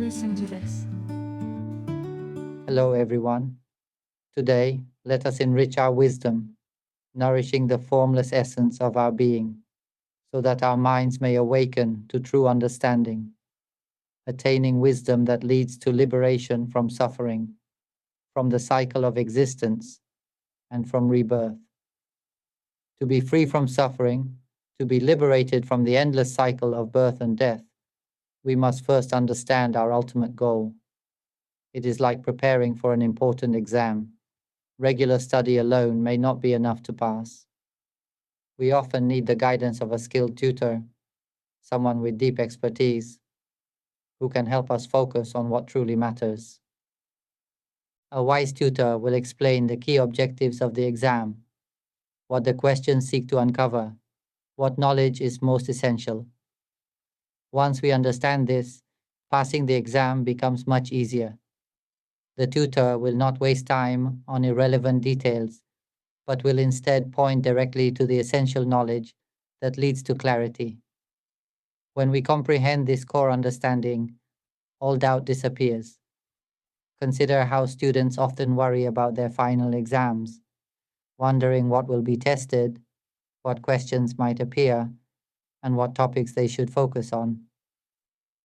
listen to this. Hello everyone. Today, let us enrich our wisdom, nourishing the formless essence of our being, so that our minds may awaken to true understanding, attaining wisdom that leads to liberation from suffering, from the cycle of existence, and from rebirth. To be free from suffering, to be liberated from the endless cycle of birth and death, we must first understand our ultimate goal. It is like preparing for an important exam. Regular study alone may not be enough to pass. We often need the guidance of a skilled tutor, someone with deep expertise, who can help us focus on what truly matters. A wise tutor will explain the key objectives of the exam, what the questions seek to uncover, what knowledge is most essential. Once we understand this, passing the exam becomes much easier. The tutor will not waste time on irrelevant details, but will instead point directly to the essential knowledge that leads to clarity. When we comprehend this core understanding, all doubt disappears. Consider how students often worry about their final exams, wondering what will be tested, what questions might appear, and what topics they should focus on.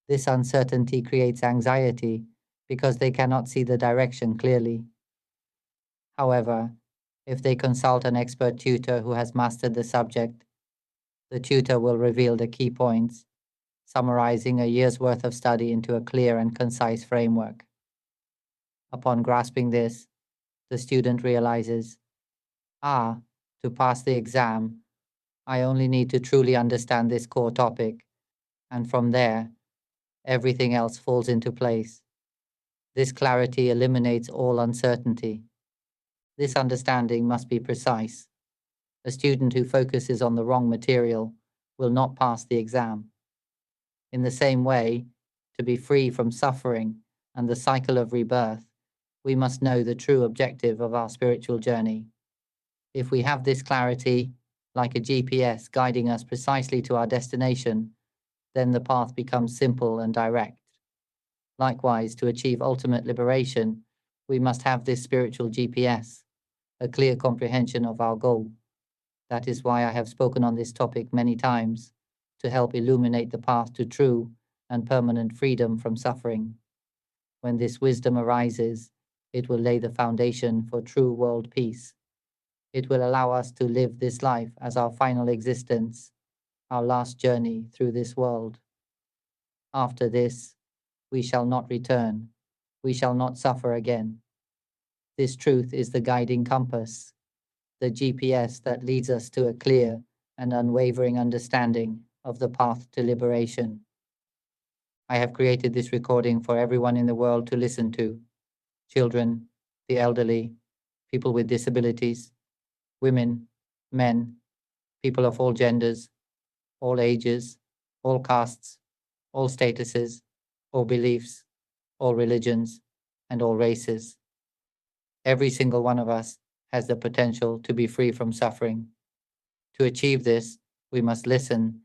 This uncertainty creates anxiety because they cannot see the direction clearly. However, if they consult an expert tutor who has mastered the subject, the tutor will reveal the key points, summarizing a year's worth of study into a clear and concise framework. Upon grasping this, the student realizes, to pass the exam, I only need to truly understand this core topic, and from there, everything else falls into place. This clarity eliminates all uncertainty. This understanding must be precise. A student who focuses on the wrong material will not pass the exam. In the same way, to be free from suffering and the cycle of rebirth, we must know the true objective of our spiritual journey. If we have this clarity, like a GPS guiding us precisely to our destination, then the path becomes simple and direct. Likewise, to achieve ultimate liberation, we must have this spiritual GPS, a clear comprehension of our goal. That is why I have spoken on this topic many times, to help illuminate the path to true and permanent freedom from suffering. When this wisdom arises, it will lay the foundation for true world peace. It will allow us to live this life as our final existence, our last journey through this world. After this, we shall not return. We shall not suffer again. This truth is the guiding compass, the GPS that leads us to a clear and unwavering understanding of the path to liberation. I have created this recording for everyone in the world to listen to: children, the elderly, people with disabilities, women, men, people of all genders, all ages, all castes, all statuses, all beliefs, all religions, and all races. Every single one of us has the potential to be free from suffering. To achieve this, we must listen,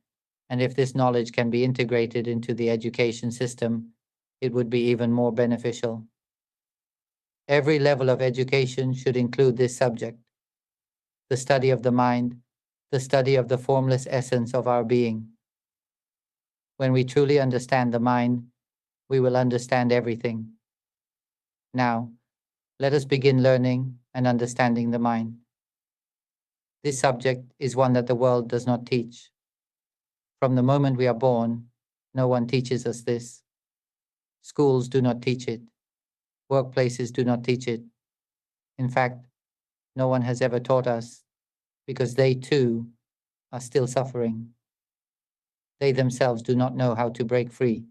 and if this knowledge can be integrated into the education system, it would be even more beneficial. Every level of education should include this subject: the study of the mind, the study of the formless essence of our being. When we truly understand the mind, we will understand everything. Now, let us begin learning and understanding the mind. This subject is one that the world does not teach. From the moment we are born, no one teaches us this. Schools do not teach it. Workplaces do not teach it. In fact, no one has ever taught us, because they too are still suffering. They themselves do not know how to break free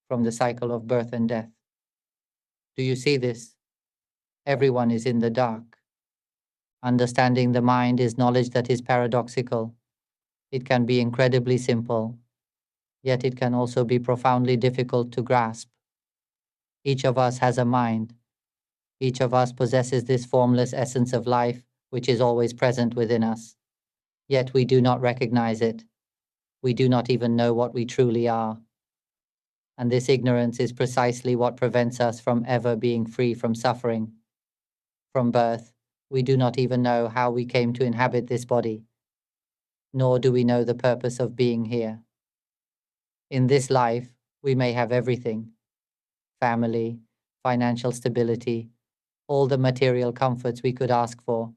from the cycle of birth and death. Do you see this? Everyone is in the dark. Understanding the mind is knowledge that is paradoxical. It can be incredibly simple, yet it can also be profoundly difficult to grasp. Each of us has a mind. Each of us possesses this formless essence of life, which is always present within us. Yet we do not recognize it. We do not even know what we truly are. And this ignorance is precisely what prevents us from ever being free from suffering. From birth, we do not even know how we came to inhabit this body, nor do we know the purpose of being here. In this life, we may have everything: family, financial stability, all the material comforts we could ask for,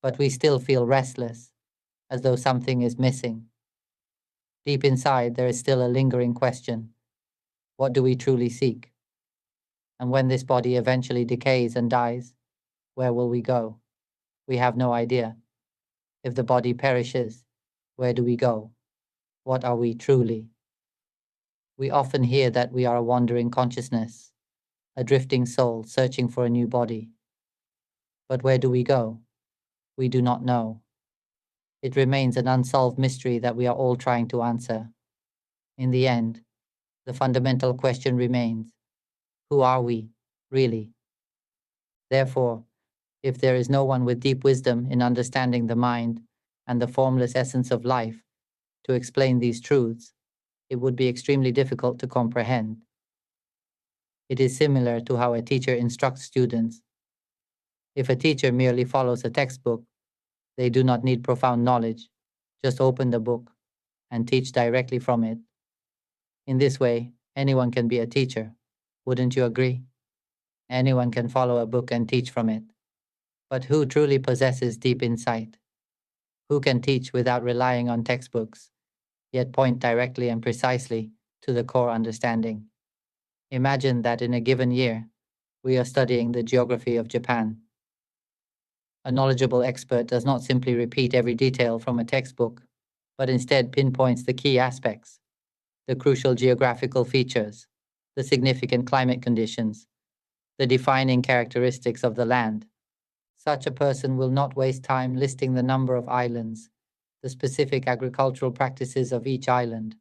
but we still feel restless, as though something is missing. Deep inside, there is still a lingering question: what do we truly seek? And when this body eventually decays and dies, where will we go? We have no idea. If the body perishes, where do we go? What are we truly? We often hear that we are a wandering consciousness, a drifting soul searching for a new body. But where do we go? We do not know. It remains an unsolved mystery that we are all trying to answer. In the end, the fundamental question remains: who are we, really? Therefore, if there is no one with deep wisdom in understanding the mind and the formless essence of life to explain these truths, it would be extremely difficult to comprehend. It is similar to how a teacher instructs students. If a teacher merely follows a textbook, they do not need profound knowledge. Just open the book and teach directly from it. In this way, anyone can be a teacher. Wouldn't you agree? Anyone can follow a book and teach from it. But who truly possesses deep insight? Who can teach without relying on textbooks, yet point directly and precisely to the core understanding? Imagine that in a given year, we are studying the geography of Japan. A knowledgeable expert does not simply repeat every detail from a textbook, but instead pinpoints the key aspects, the crucial geographical features, the significant climate conditions, the defining characteristics of the land. Such a person will not waste time listing the number of islands, the specific agricultural practices of each island,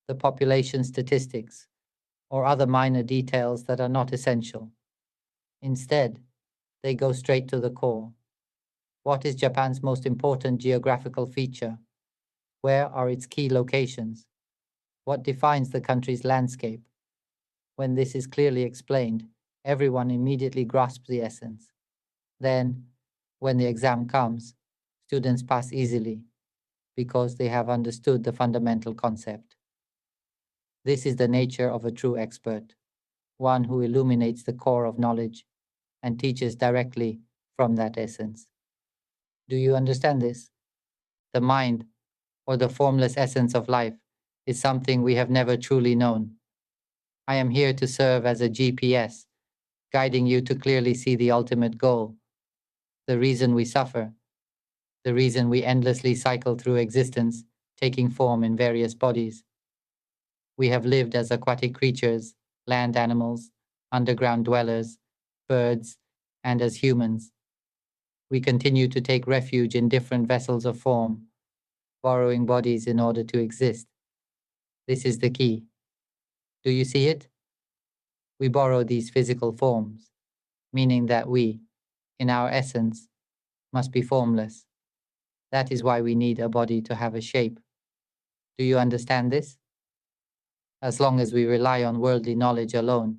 the population statistics, or other minor details that are not essential. Instead, they go straight to the core. What is Japan's most important geographical feature? Where are its key locations? What defines the country's landscape? When this is clearly explained, everyone immediately grasps the essence. Then, when the exam comes, students pass easily because they have understood the fundamental concept. This is the nature of a true expert, one who illuminates the core of knowledge and teaches directly from that essence. Do you understand this? The mind, or the formless essence of life, is something we have never truly known. I am here to serve as a GPS, guiding you to clearly see the ultimate goal, the reason we suffer, the reason we endlessly cycle through existence, taking form in various bodies. We have lived as aquatic creatures, land animals, underground dwellers, birds, and as humans. We continue to take refuge in different vessels of form, borrowing bodies in order to exist. This is the key. Do you see it? We borrow these physical forms, meaning that we, in our essence, must be formless. That is why we need a body to have a shape. Do you understand this? As long as we rely on worldly knowledge alone,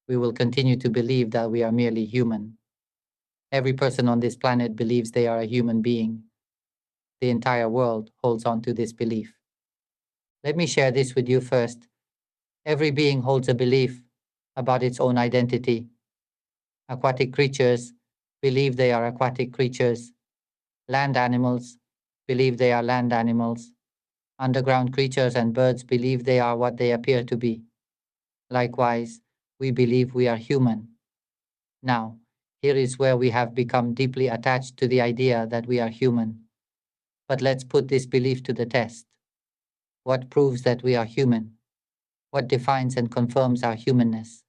we will continue to believe that we are merely human. Every person on this planet believes they are a human being. The entire world holds on to this belief. Let me share this with you first. Every being holds a belief about its own identity. Aquatic creatures believe they are aquatic creatures. Land animals believe they are land animals. Underground creatures and birds believe they are what they appear to be. Likewise, we believe we are human. Now, here is where we have become deeply attached to the idea that we are human. But let's put this belief to the test. What proves that we are human? What defines and confirms our humanness?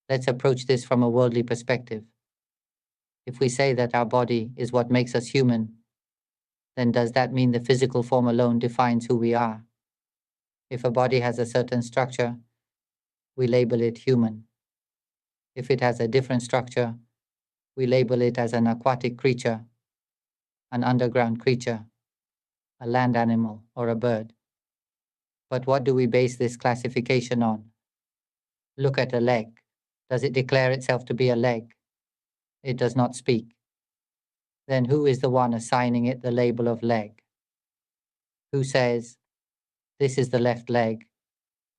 Let's approach this from a worldly perspective. If we say that our body is what makes us human, then does that mean the physical form alone defines who we are? If a body has a certain structure, we label it human. If it has a different structure, we label it as an aquatic creature, an underground creature, a land animal, or a bird. But what do we base this classification on? Look at a leg. Does it declare itself to be a leg? It does not speak. Then who is the one assigning it the label of leg? Who says, this is the left leg,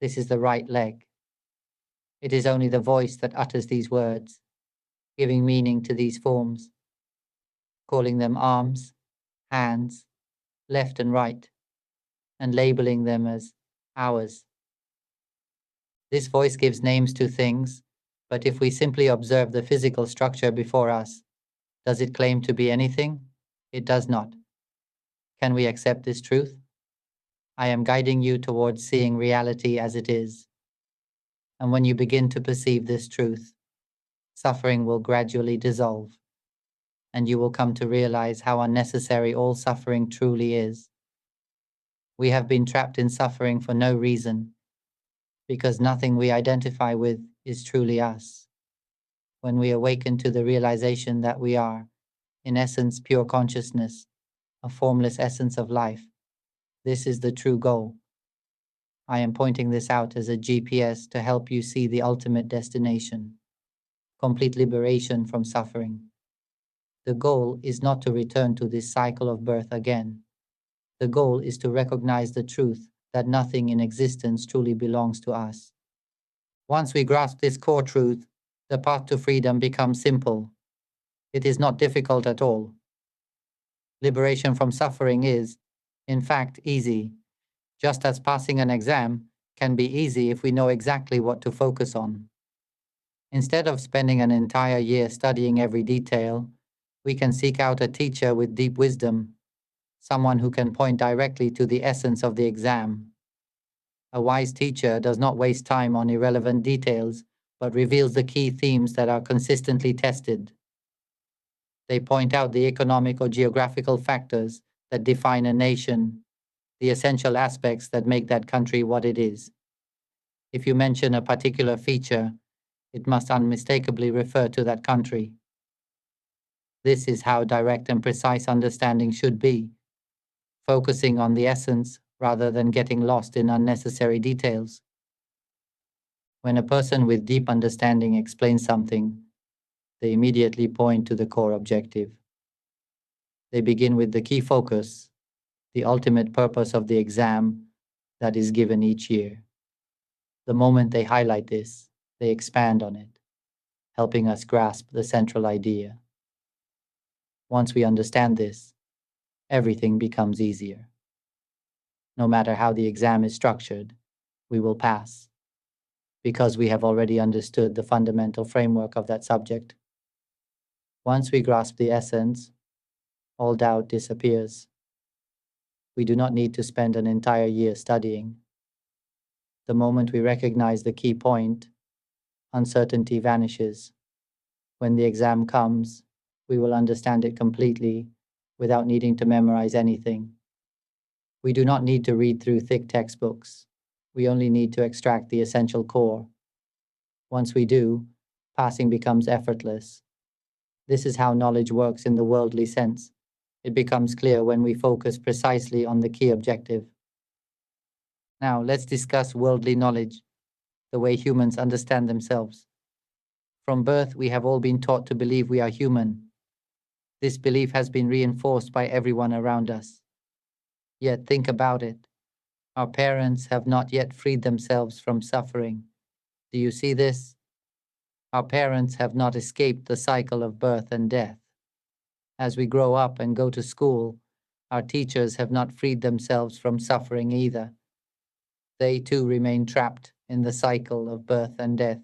this is the right leg? It is only the voice that utters these words, giving meaning to these forms, calling them arms, hands, left and right, and labeling them as ours. This voice gives names to things, but if we simply observe the physical structure before us, does it claim to be anything? It does not. Can we accept this truth? I am guiding you towards seeing reality as it is. And when you begin to perceive this truth, suffering will gradually dissolve, and you will come to realize how unnecessary all suffering truly is. We have been trapped in suffering for no reason, because nothing we identify with is truly us. When we awaken to the realization that we are, in essence, pure consciousness, a formless essence of life, this is the true goal. I am pointing this out as a GPS to help you see the ultimate destination, complete liberation from suffering. The goal is not to return to this cycle of birth again. The goal is to recognize the truth that nothing in existence truly belongs to us. Once we grasp this core truth, the path to freedom becomes simple. It is not difficult at all. Liberation from suffering is, in fact, easy, just as passing an exam can be easy if we know exactly what to focus on. Instead of spending an entire year studying every detail, we can seek out a teacher with deep wisdom, someone who can point directly to the essence of the exam. A wise teacher does not waste time on irrelevant details, but reveals the key themes that are consistently tested. They point out the economic or geographical factors that define a nation, the essential aspects that make that country what it is. If you mention a particular feature, it must unmistakably refer to that country. This is how direct and precise understanding should be, focusing on the essence rather than getting lost in unnecessary details. When a person with deep understanding explains something, they immediately point to the core objective. They begin with the key focus, the ultimate purpose of the exam that is given each year. The moment they highlight this, they expand on it, helping us grasp the central idea. Once we understand this, everything becomes easier. No matter how the exam is structured, we will pass, because we have already understood the fundamental framework of that subject. Once we grasp the essence, all doubt disappears. We do not need to spend an entire year studying. The moment we recognize the key point, uncertainty vanishes. When the exam comes, we will understand it completely without needing to memorize anything. We do not need to read through thick textbooks. We only need to extract the essential core. Once we do, passing becomes effortless. This is how knowledge works in the worldly sense. It becomes clear when we focus precisely on the key objective. Now, let's discuss worldly knowledge, the way humans understand themselves. From birth, we have all been taught to believe we are human. This belief has been reinforced by everyone around us. Yet think about it. Our parents have not yet freed themselves from suffering. Do you see this? Our parents have not escaped the cycle of birth and death. As we grow up and go to school, our teachers have not freed themselves from suffering either. They too remain trapped in the cycle of birth and death.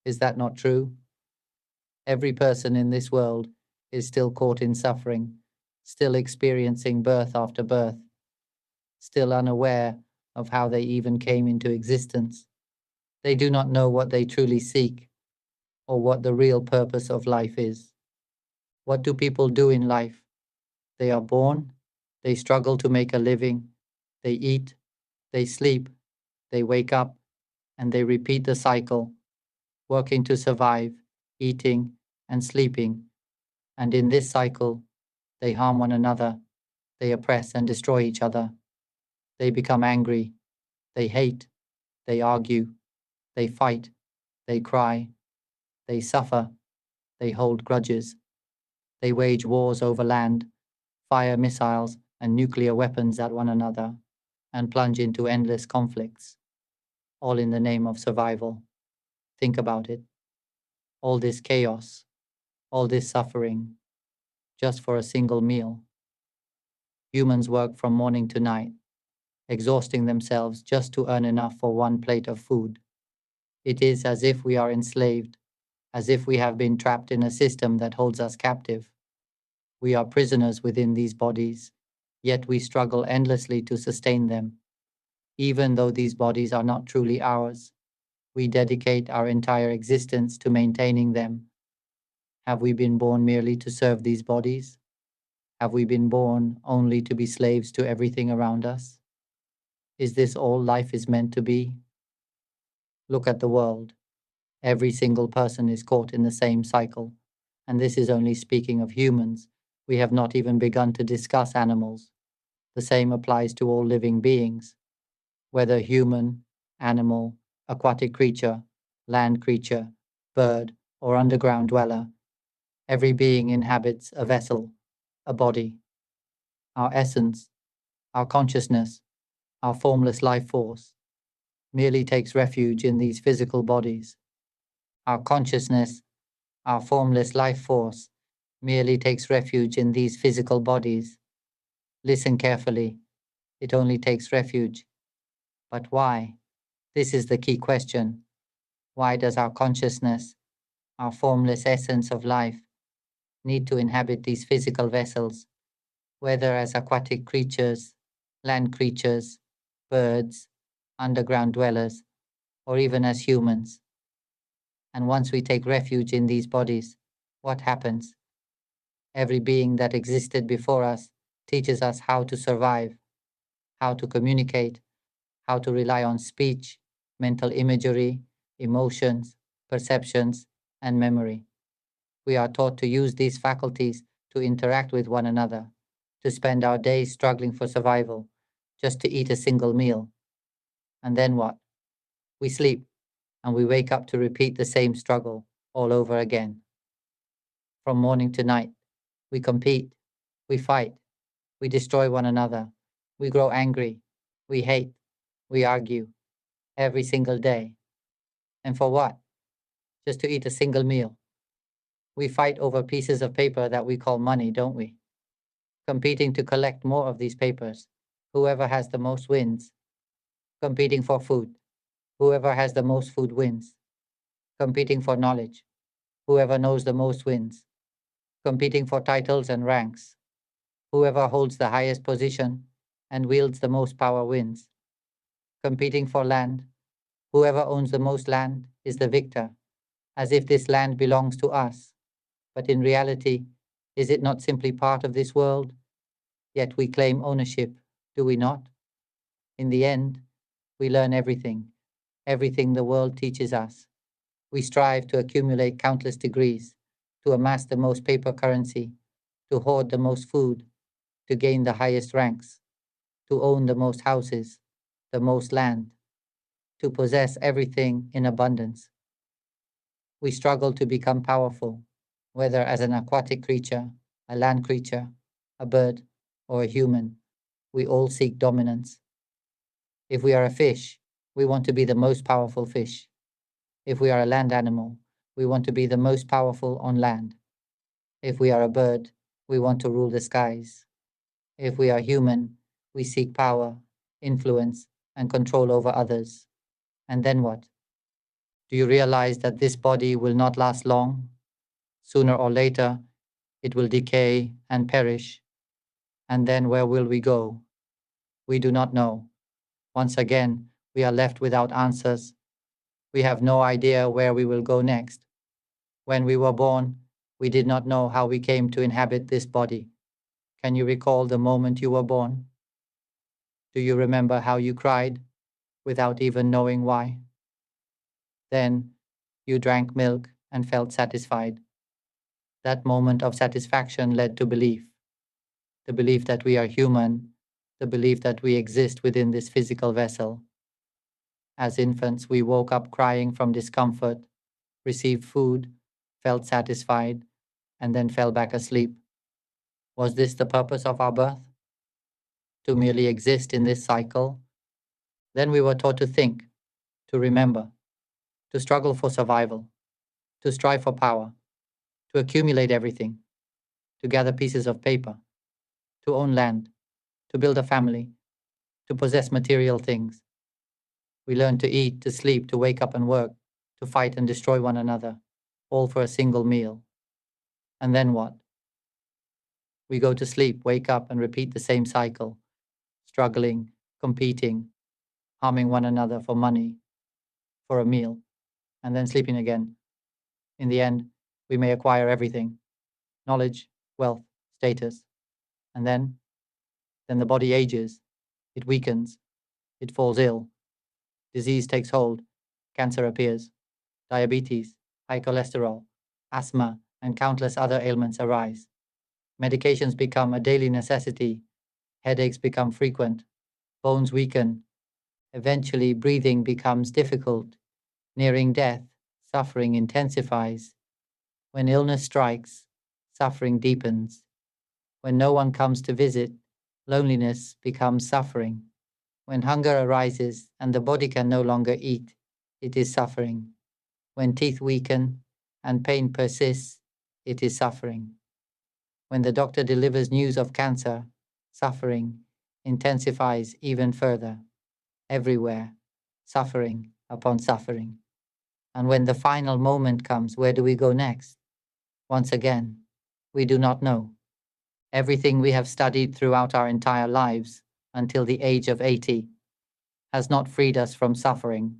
Is that not true? Every person in this world is still caught in suffering, still experiencing birth after birth, still unaware of how they even came into existence. They do not know what they truly seek or what the real purpose of life is. What do people do in life? They are born, they struggle to make a living, they eat, they sleep, they wake up, and they repeat the cycle, working to survive, eating and sleeping. And in this cycle, they harm one another, they oppress and destroy each other. They become angry, They hate, they argue, they fight, they cry, they suffer, they hold grudges. They wage wars over land, fire missiles and nuclear weapons at one another, and plunge into endless conflicts, all in the name of survival. Think about it. All this chaos, all this suffering, just for a single meal. Humans work from morning to night, exhausting themselves just to earn enough for one plate of food. It is as if we are enslaved, as if we have been trapped in a system that holds us captive. We are prisoners within these bodies, yet we struggle endlessly to sustain them. Even though these bodies are not truly ours, we dedicate our entire existence to maintaining them. Have we been born merely to serve these bodies? Have we been born only to be slaves to everything around us? Is this all life is meant to be? Look at the world. Every single person is caught in the same cycle, and this is only speaking of humans. We have not even begun to discuss animals. The same applies to all living beings, whether human, animal, aquatic creature, land creature, bird, or underground dweller. Every being inhabits a vessel, a body. Our essence, our consciousness, our formless life force, merely takes refuge in these physical bodies. Our consciousness, our formless life force, merely takes refuge in these physical bodies. Listen carefully. It only takes refuge. But why? This is the key question. Why does our consciousness, our formless essence of life, need to inhabit these physical vessels, whether as aquatic creatures, land creatures, birds, underground dwellers, or even as humans? And once we take refuge in these bodies, what happens? Every being that existed before us teaches us how to survive, how to communicate, how to rely on speech, mental imagery, emotions, perceptions, and memory. We are taught to use these faculties to interact with one another, to spend our days struggling for survival, just to eat a single meal. And then what? We sleep, and we wake up to repeat the same struggle all over again. From morning to night, we compete, we fight, we destroy one another, we grow angry, we hate, we argue, every single day. And for what? Just to eat a single meal. We fight over pieces of paper that we call money, don't we? Competing to collect more of these papers. Whoever has the most wins. Competing for food. Whoever has the most food wins. Competing for knowledge. Whoever knows the most wins. Competing for titles and ranks. Whoever holds the highest position and wields the most power wins. Competing for land. Whoever owns the most land is the victor, as if this land belongs to us. But in reality, is it not simply part of this world? Yet we claim ownership, do we not? In the end, we learn everything the world teaches us. We strive to accumulate countless degrees, to amass the most paper currency, to hoard the most food, to gain the highest ranks, to own the most houses, the most land, to possess everything in abundance. We struggle to become powerful, whether as an aquatic creature, a land creature, a bird, or a human. We all seek dominance. If we are a fish, we want to be the most powerful fish. If we are a land animal, we want to be the most powerful on land. If we are a bird, we want to rule the skies. If we are human, we seek power, influence, and control over others. And then what? Do you realize that this body will not last long? Sooner or later, it will decay and perish. And then where will we go? We do not know. Once again, we are left without answers. We have no idea where we will go next. When we were born, we did not know how we came to inhabit this body. Can you recall the moment you were born? Do you remember how you cried without even knowing why? Then you drank milk and felt satisfied. That moment of satisfaction led to belief. The belief that we are human, the belief that we exist within this physical vessel. As infants, we woke up crying from discomfort, received food, felt satisfied, and then fell back asleep. Was this the purpose of our birth? To merely exist in this cycle? Then we were taught to think, to remember, to struggle for survival, to strive for power, to accumulate everything, to gather pieces of paper, to own land, to build a family, to possess material things. We learn to eat, to sleep, to wake up and work, to fight and destroy one another, all for a single meal. And then what? We go to sleep, wake up, and repeat the same cycle, struggling, competing, harming one another for money, for a meal, and then sleeping again. In the end, we may acquire everything: knowledge, wealth, status. And then the body ages, it weakens, it falls ill, disease takes hold, cancer appears, diabetes, high cholesterol, asthma, and countless other ailments arise. Medications become a daily necessity, headaches become frequent, bones weaken. Eventually, breathing becomes difficult. Nearing death, suffering intensifies. When illness strikes, suffering deepens. When no one comes to visit, loneliness becomes suffering. When hunger arises and the body can no longer eat, it is suffering. When teeth weaken and pain persists, it is suffering. When the doctor delivers news of cancer, suffering intensifies even further. Everywhere, suffering upon suffering. And when the final moment comes, where do we go next? Once again, we do not know. Everything we have studied throughout our entire lives, until the age of 80, has not freed us from suffering.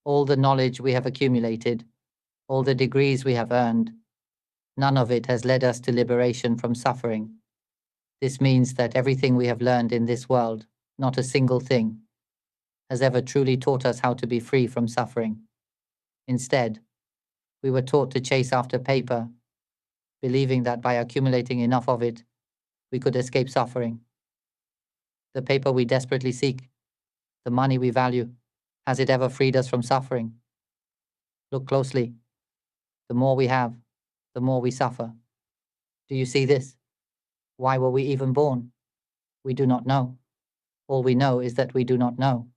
All the knowledge we have accumulated, all the degrees we have earned, none of it has led us to liberation from suffering. This means that everything we have learned in this world, not a single thing, has ever truly taught us how to be free from suffering. Instead, we were taught to chase after paper, believing that by accumulating enough of it, we could escape suffering. The paper we desperately seek, the money we value, has it ever freed us from suffering? Look closely. The more we have, the more we suffer. Do you see this? Why were we even born? We do not know. All we know is that we do not know.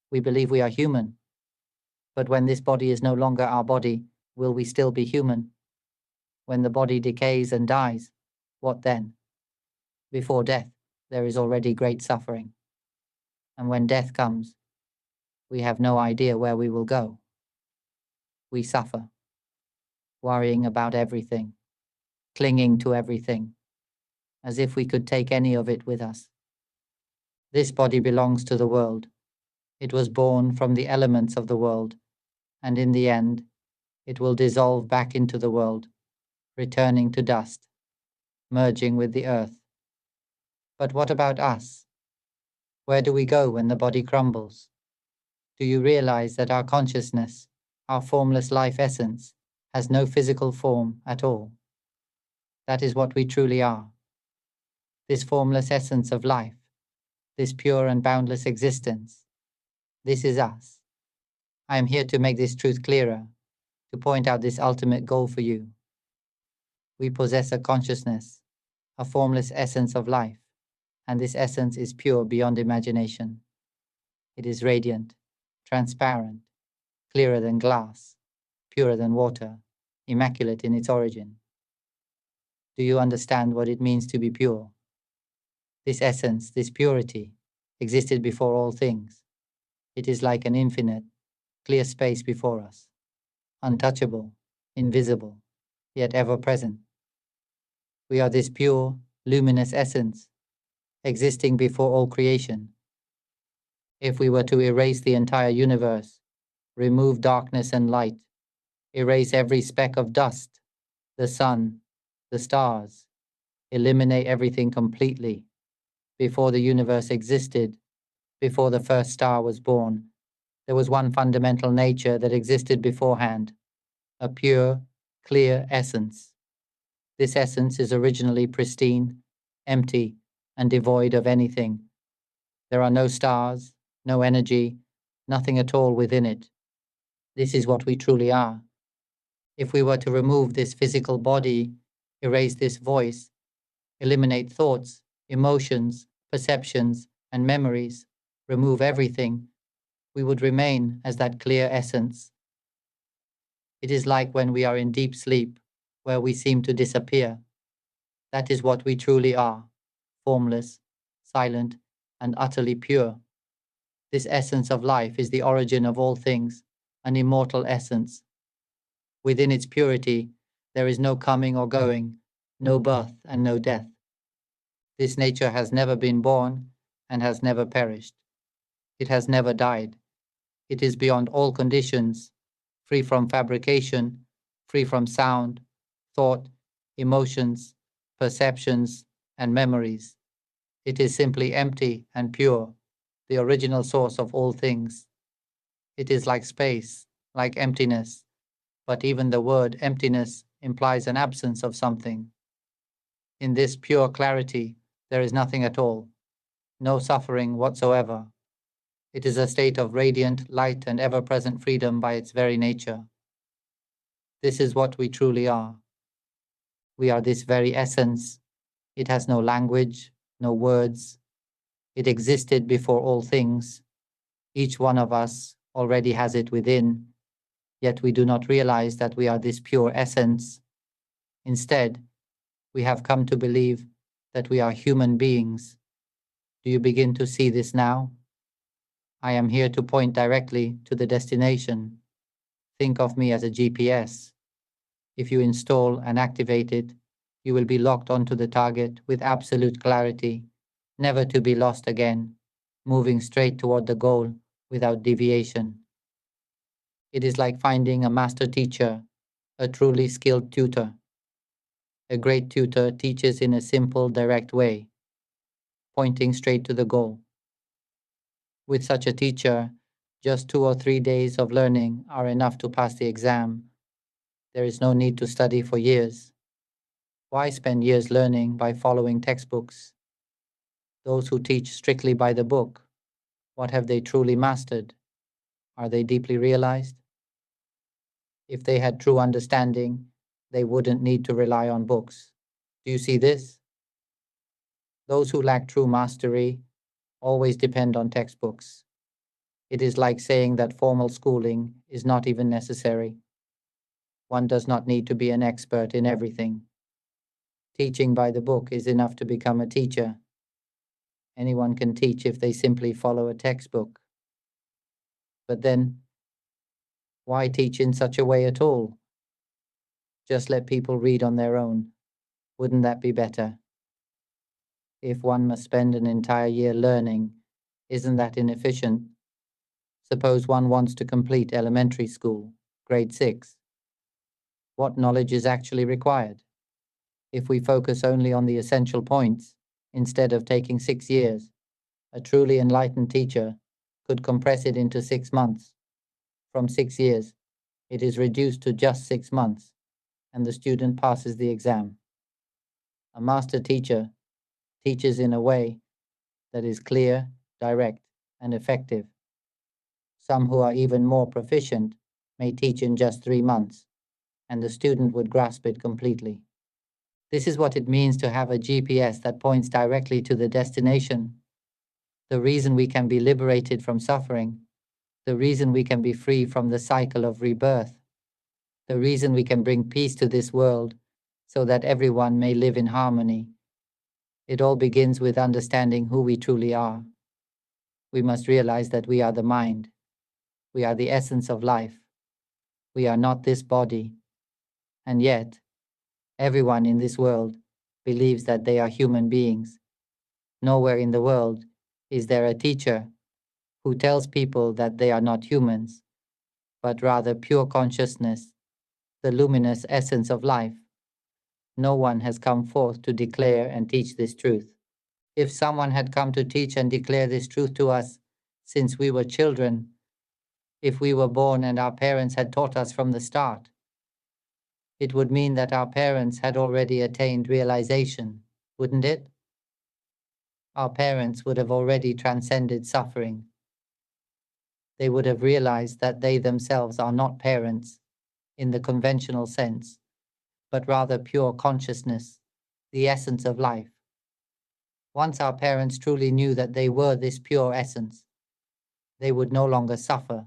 We believe we are human. But when this body is no longer our body, will we still be human? When the body decays and dies, what then? Before death, there is already great suffering. And when death comes, we have no idea where we will go. We suffer, worrying about everything, clinging to everything, as if we could take any of it with us. This body belongs to the world. It was born from the elements of the world, and in the end, it will dissolve back into the world, returning to dust, merging with the earth. But what about us? Where do we go when the body crumbles? Do you realize that our consciousness, our formless life essence, has no physical form at all? That is what we truly are. This formless essence of life, this pure and boundless existence, this is us. I am here to make this truth clearer, to point out this ultimate goal for you. We possess a consciousness, a formless essence of life, and this essence is pure beyond imagination. It is radiant, transparent, clearer than glass, purer than water, immaculate in its origin. Do you understand what it means to be pure? This essence, this purity, existed before all things. It is like an infinite, clear space before us, untouchable, invisible, yet ever present. We are this pure, luminous essence, existing before all creation. If we were to erase the entire universe, remove darkness and light, erase every speck of dust, the sun, the stars, eliminate everything completely, before the universe existed, before the first star was born, there was one fundamental nature that existed beforehand, a pure, clear essence. This essence is originally pristine, empty, and devoid of anything. There are no stars, no energy, nothing at all within it. This is what we truly are. If we were to remove this physical body, erase this voice, eliminate thoughts, emotions, perceptions, and memories, remove everything, we would remain as that clear essence. It is like when we are in deep sleep, where we seem to disappear. That is what we truly are, formless, silent, and utterly pure. This essence of life is the origin of all things, an immortal essence. Within its purity, there is no coming or going, no birth and no death. This nature has never been born and has never perished. It has never died. It is beyond all conditions, free from fabrication, free from sound, thought, emotions, perceptions, and memories. It is simply empty and pure, the original source of all things. It is like space, like emptiness, but even the word emptiness implies an absence of something. In this pure clarity, there is nothing at all, no suffering whatsoever. It is a state of radiant, light, and ever-present freedom by its very nature. This is what we truly are. We are this very essence. It has no language, no words. It existed before all things. Each one of us already has it within, yet we do not realize that we are this pure essence. Instead, we have come to believe that we are human beings. Do you begin to see this now? I am here to point directly to the destination. Think of me as a GPS. If you install and activate it, you will be locked onto the target with absolute clarity, never to be lost again, moving straight toward the goal without deviation. It is like finding a master teacher, a truly skilled tutor. A great tutor teaches in a simple, direct way, pointing straight to the goal. With such a teacher, just 2 or 3 days of learning are enough to pass the exam. There is no need to study for years. Why spend years learning by following textbooks? Those who teach strictly by the book, what have they truly mastered? Are they deeply realized? If they had true understanding, they wouldn't need to rely on books. Do you see this? Those who lack true mastery always depend on textbooks. It is like saying that formal schooling is not even necessary. One does not need to be an expert in everything. Teaching by the book is enough to become a teacher. Anyone can teach if they simply follow a textbook. But then, why teach in such a way at all? Just let people read on their own. Wouldn't that be better? If one must spend an entire year learning, isn't that inefficient? Suppose one wants to complete elementary school, grade 6. What knowledge is actually required? If we focus only on the essential points, instead of taking 6 years, a truly enlightened teacher could compress it into 6 months. From 6 years, it is reduced to just 6 months, and the student passes the exam. A master teacher teaches in a way that is clear, direct, and effective. Some who are even more proficient may teach in just 3 months, and the student would grasp it completely. This is what it means to have a GPS that points directly to the destination. The reason we can be liberated from suffering, the reason we can be free from the cycle of rebirth, the reason we can bring peace to this world so that everyone may live in harmony. It all begins with understanding who we truly are. We must realize that we are the mind. We are the essence of life. We are not this body. And yet, everyone in this world believes that they are human beings. Nowhere in the world is there a teacher who tells people that they are not humans, but rather pure consciousness, the luminous essence of life. No one has come forth to declare and teach this truth. If someone had come to teach and declare this truth to us since we were children, if we were born and our parents had taught us from the start, it would mean that our parents had already attained realization, wouldn't it? Our parents would have already transcended suffering. they would have realized that they themselves are not parents in the conventional sense, but rather pure consciousness, the essence of life. Once our parents truly knew that they were this pure essence, they would no longer suffer,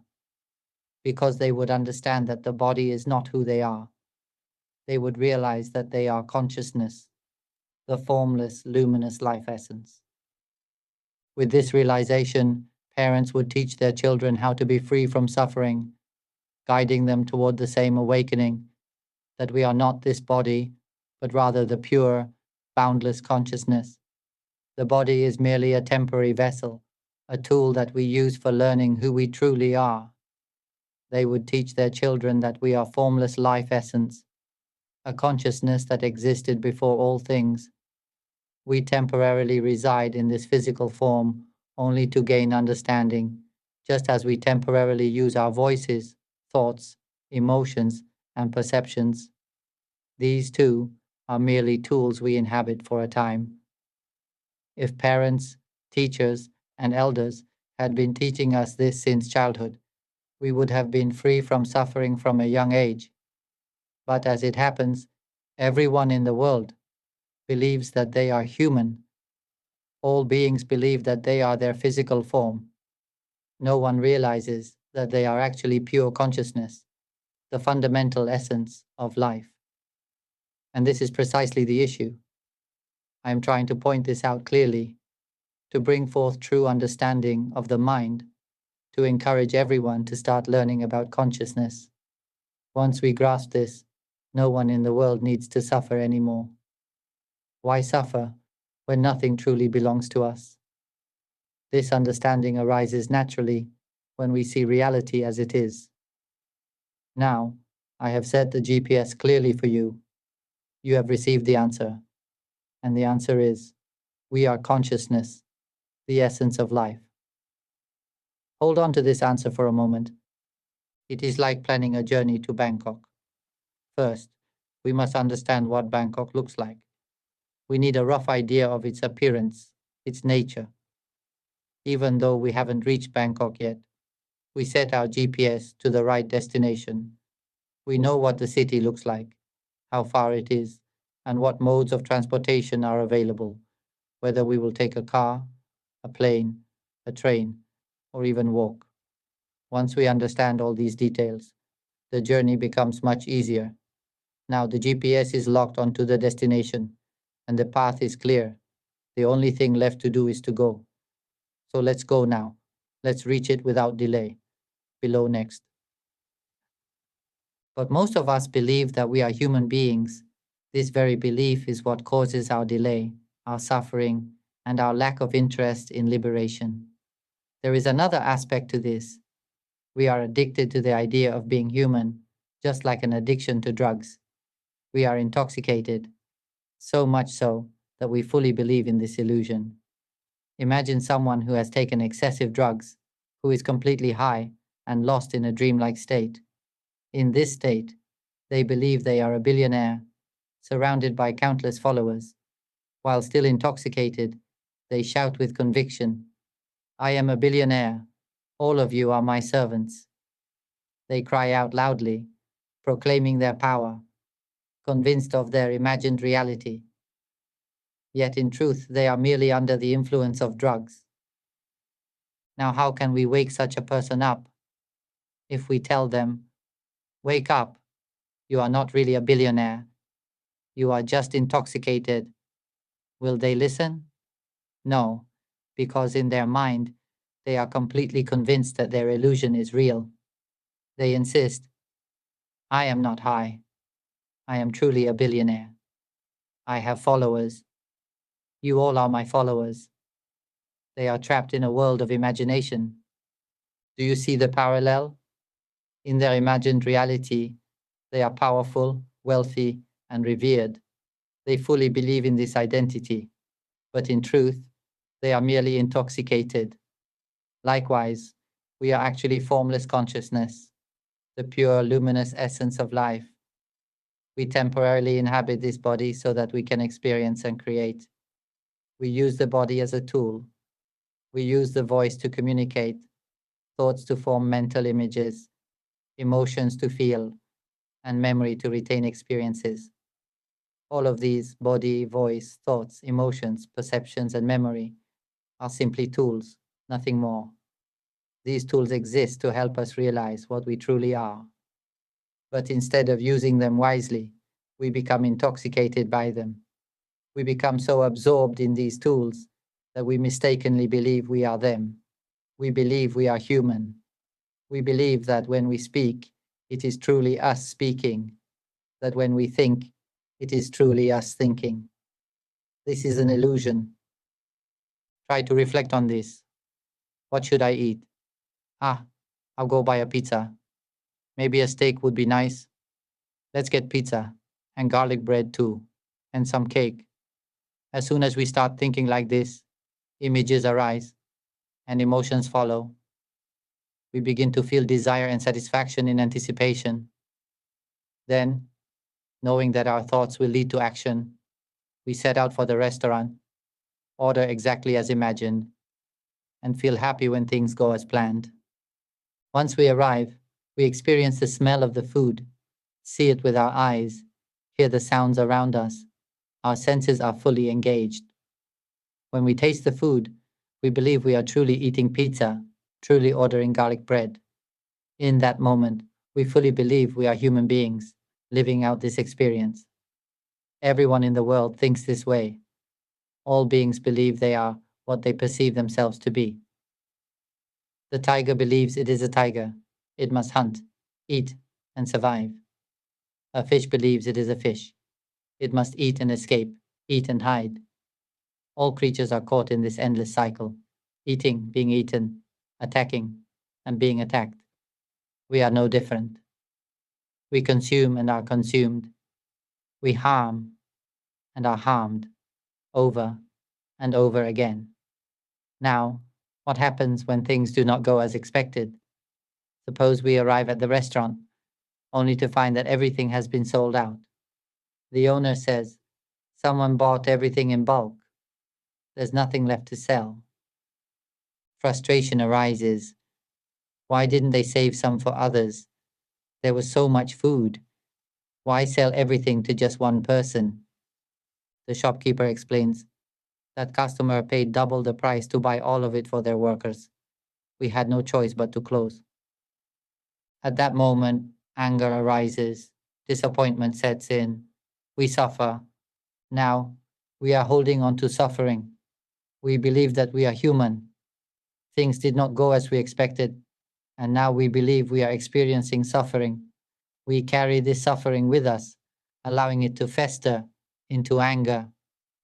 because they would understand that the body is not who they are. They would realize that they are consciousness, the formless, luminous life essence. With this realization, parents would teach their children how to be free from suffering, guiding them toward the same awakening, that we are not this body, but rather the pure, boundless consciousness. The body is merely a temporary vessel, a tool that we use for learning who we truly are. They would teach their children that we are formless life essence, a consciousness that existed before all things. We temporarily reside in this physical form only to gain understanding, just as we temporarily use our voices, thoughts, emotions, and perceptions. These too are merely tools we inhabit for a time. If parents, teachers, and elders had been teaching us this since childhood, we would have been free from suffering from a young age. But as it happens, everyone in the world believes that they are human. All beings believe that they are their physical form. No one realizes that they are actually pure consciousness, the fundamental essence of life. And this is precisely the issue. I am trying to point this out clearly, to bring forth true understanding of the mind, to encourage everyone to start learning about consciousness. Once we grasp this, no one in the world needs to suffer anymore. Why suffer when nothing truly belongs to us? This understanding arises naturally when we see reality as it is. Now, I have set the GPS clearly for you. You have received the answer. And the answer is, we are consciousness, the essence of life. Hold on to this answer for a moment. It is like planning a journey to Bangkok. First, we must understand what Bangkok looks like. We need a rough idea of its appearance, its nature. Even though we haven't reached Bangkok yet, we set our GPS to the right destination. We know what the city looks like, how far it is, and what modes of transportation are available, whether we will take a car, a plane, a train, or even walk. Once we understand all these details, the journey becomes much easier. Now the GPS is locked onto the destination, and the path is clear. The only thing left to do is to go. So let's go now. Let's reach it without delay. Below next. But most of us believe that we are human beings. This very belief is what causes our delay, our suffering, and our lack of interest in liberation. There is another aspect to this. We are addicted to the idea of being human, just like an addiction to drugs. We are intoxicated, so much so that we fully believe in this illusion. Imagine someone who has taken excessive drugs, who is completely high and lost in a dreamlike state. In this state, they believe they are a billionaire, surrounded by countless followers. While still intoxicated, they shout with conviction, "I am a billionaire. All of you are my servants." They cry out loudly, proclaiming their power, convinced of their imagined reality. Yet in truth, they are merely under the influence of drugs. Now, how can we wake such a person up? If we tell them, "Wake up, you are not really a billionaire. You are just intoxicated." Will they listen? No, because in their mind, they are completely convinced that their illusion is real. They insist, "I am not high. I am truly a billionaire. I have followers. You all are my followers." They are trapped in a world of imagination. Do you see the parallel? In their imagined reality, they are powerful, wealthy, and revered. They fully believe in this identity, but in truth, they are merely intoxicated. Likewise, we are actually formless consciousness, the pure, luminous essence of life. We temporarily inhabit this body so that we can experience and create. We use the body as a tool. We use the voice to communicate, thoughts to form mental images, emotions to feel, and memory to retain experiences. All of these, body, voice, thoughts, emotions, perceptions, and memory, are simply tools, nothing more. These tools exist to help us realize what we truly are. But instead of using them wisely, we become intoxicated by them. We become so absorbed in these tools that we mistakenly believe we are them. We believe we are human. We believe that when we speak, it is truly us speaking, that when we think, it is truly us thinking. This is an illusion. Try to reflect on this. What should I eat? I'll go buy a pizza. Maybe a steak would be nice. Let's get pizza, and garlic bread too, and some cake. As soon as we start thinking like this, images arise, and emotions follow. We begin to feel desire and satisfaction in anticipation. Then, knowing that our thoughts will lead to action, we set out for the restaurant, order exactly as imagined, and feel happy when things go as planned. Once we arrive, we experience the smell of the food, see it with our eyes, hear the sounds around us. Our senses are fully engaged. When we taste the food, we believe we are truly eating pizza, truly ordering garlic bread. In that moment, we fully believe we are human beings, living out this experience. Everyone in the world thinks this way. All beings believe they are what they perceive themselves to be. The tiger believes it is a tiger. It must hunt, eat, and survive. A fish believes it is a fish. It must eat and escape, eat and hide. All creatures are caught in this endless cycle, eating, being eaten, attacking, and being attacked. We are no different. We consume and are consumed. We harm and are harmed, over and over again. Now, what happens when things do not go as expected? Suppose we arrive at the restaurant, only to find that everything has been sold out. The owner says, "Someone bought everything in bulk. There's nothing left to sell." Frustration arises. Why didn't they save some for others? There was so much food. Why sell everything to just one person? The shopkeeper explains, "That customer paid double the price to buy all of it for their workers. We had no choice but to close." At that moment, anger arises, disappointment sets in, we suffer. Now, we are holding on to suffering. We believe that we are human. Things did not go as we expected, and now we believe we are experiencing suffering. We carry this suffering with us, allowing it to fester into anger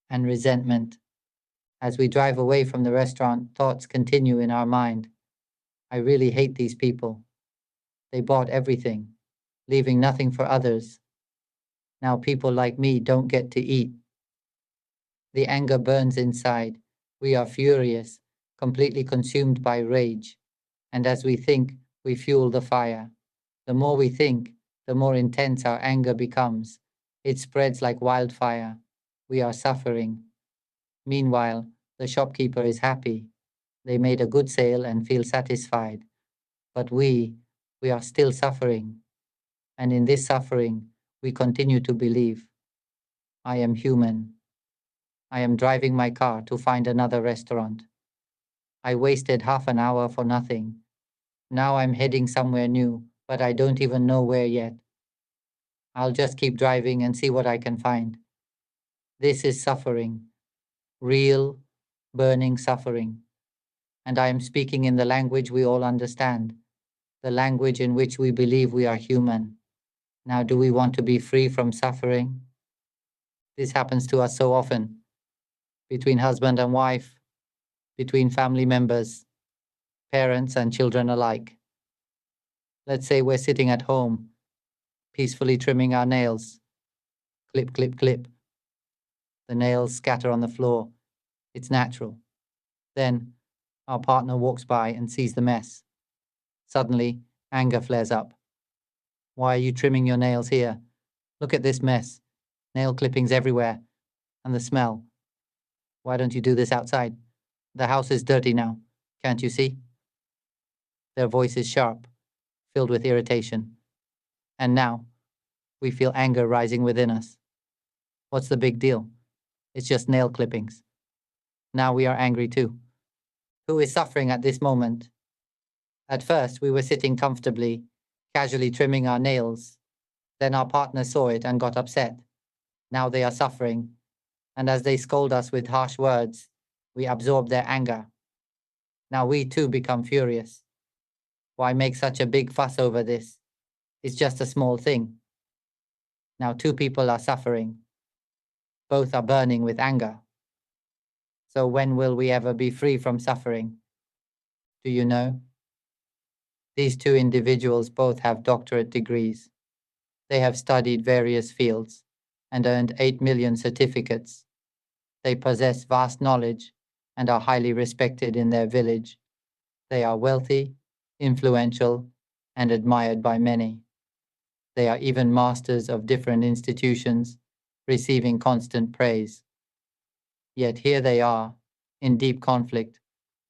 and resentment. As we drive away from the restaurant, thoughts continue in our mind. I really hate these people. They bought everything, leaving nothing for others. Now people like me don't get to eat. The anger burns inside. We are furious, completely consumed by rage. And as we think, we fuel the fire. The more we think, the more intense our anger becomes. It spreads like wildfire. We are suffering. Meanwhile, the shopkeeper is happy. They made a good sale and feel satisfied. But we are still suffering. And in this suffering, we continue to believe, I am human. I am driving my car to find another restaurant. I wasted half an hour for nothing. Now I'm heading somewhere new, but I don't even know where yet. I'll just keep driving and see what I can find. This is suffering, real, burning suffering. And I am speaking in the language we all understand, the language in which we believe we are human. Now, do we want to be free from suffering? This happens to us so often, between husband and wife, between family members, parents and children alike. Let's say we're sitting at home, peacefully trimming our nails. Clip, clip, clip. The nails scatter on the floor. It's natural. Then our partner walks by and sees the mess. Suddenly, anger flares up. Why are you trimming your nails here? Look at this mess. Nail clippings everywhere. And the smell. Why don't you do this outside? The house is dirty now. Can't you see? Their voice is sharp, filled with irritation. And now, we feel anger rising within us. What's the big deal? It's just nail clippings. Now we are angry too. Who is suffering at this moment? At first, we were sitting comfortably, casually trimming our nails. Then our partner saw it and got upset. Now they are suffering, and as they scold us with harsh words, we absorb their anger. Now we too become furious. Why make such a big fuss over this? It's just a small thing. Now two people are suffering. Both are burning with anger. So when will we ever be free from suffering? Do you know? These two individuals both have doctorate degrees. They have studied various fields and earned 8 million certificates. They possess vast knowledge and are highly respected in their village. They are wealthy, influential, and admired by many. They are even masters of different institutions, receiving constant praise. Yet here they are, in deep conflict,